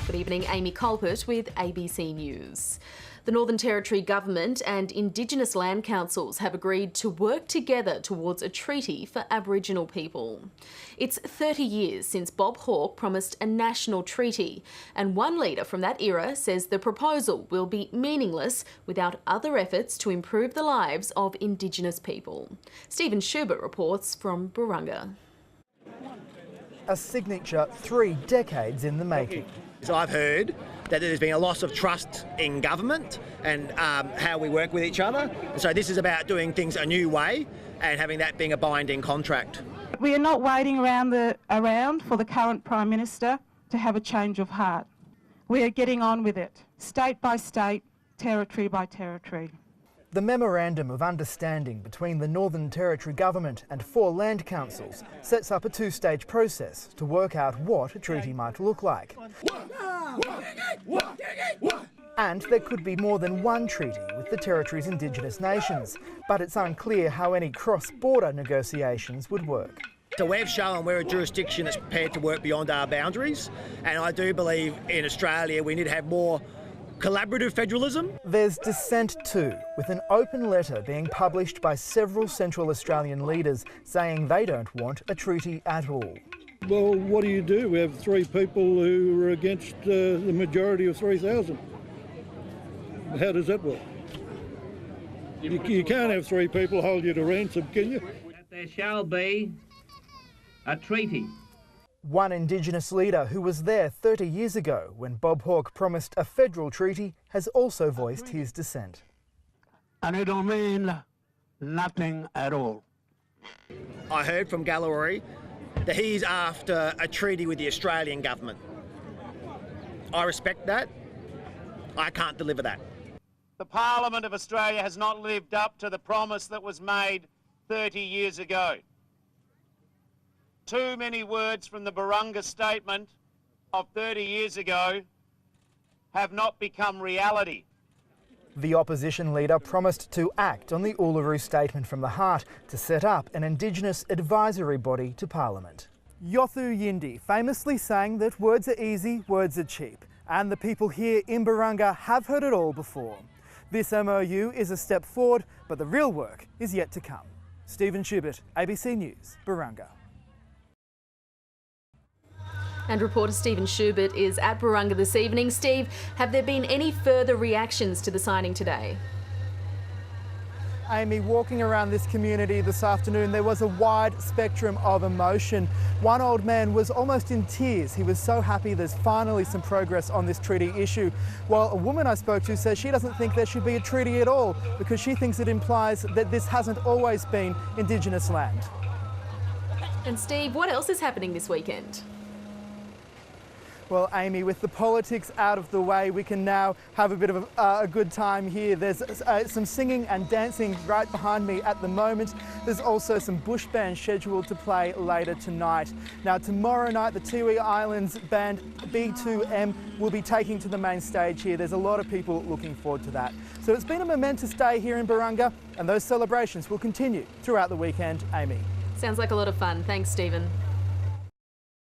Good evening, Amy Colpert with ABC News. The Northern Territory Government and Indigenous land councils have agreed to work together towards a treaty for Aboriginal people. It's 30 years since Bob Hawke promised a national treaty, and one leader from that era says the proposal will be meaningless without other efforts to improve the lives of Indigenous people. Stephen Schubert reports from Burunga. A signature 3 decades in the making. So I've heard that there's been a loss of trust in government and how we work with each other. So this is about doing things a new way and having that being a binding contract. We are not waiting around for the current Prime Minister to have a change of heart. We are getting on with it, state by state, territory by territory. The Memorandum of Understanding between the Northern Territory Government and 4 land councils sets up a 2-stage process to work out what a treaty might look like. And there could be more than one treaty with the territory's Indigenous nations, but it's unclear how any cross-border negotiations would work. So we've shown we're a jurisdiction that's prepared to work beyond our boundaries, and I do believe in Australia we need to have more collaborative federalism. There's dissent too, with an open letter being published by several Central Australian leaders saying they don't want a treaty at all. Well, what do? We have 3 people who are against the majority of 3,000. How does that work? You can't have 3 people hold you to ransom, can you? There shall be a treaty. One Indigenous leader who was there 30 years ago when Bob Hawke promised a federal treaty has also voiced his dissent. And it'll mean nothing at all. I heard from Gallery that he's after a treaty with the Australian government. I respect that. I can't deliver that. The Parliament of Australia has not lived up to the promise that was made 30 years ago. Too many words from the Burunga statement of 30 years ago have not become reality. The opposition leader promised to act on the Uluru Statement from the Heart to set up an Indigenous advisory body to Parliament. Yothu Yindi famously sang that words are easy, words are cheap, and the people here in Burunga have heard it all before. This MOU is a step forward, but the real work is yet to come. Stephen Schubert, ABC News, Burunga. And reporter Stephen Schubert is at Burunga this evening. Steve, have there been any further reactions to the signing today? Amy, walking around this community this afternoon, there was a wide spectrum of emotion. One old man was almost in tears. He was so happy there's finally some progress on this treaty issue. While a woman I spoke to says she doesn't think there should be a treaty at all because she thinks it implies that this hasn't always been Indigenous land. And Steve, what else is happening this weekend? Well, Amy, with the politics out of the way, we can now have a bit of a good time here. There's some singing and dancing right behind me at the moment. There's also some bush bands scheduled to play later tonight. Now, tomorrow night, the Tiwi Islands band B2M will be taking to the main stage here. There's a lot of people looking forward to that. So it's been a momentous day here in Burunga, and those celebrations will continue throughout the weekend, Amy. Sounds like a lot of fun. Thanks, Stephen.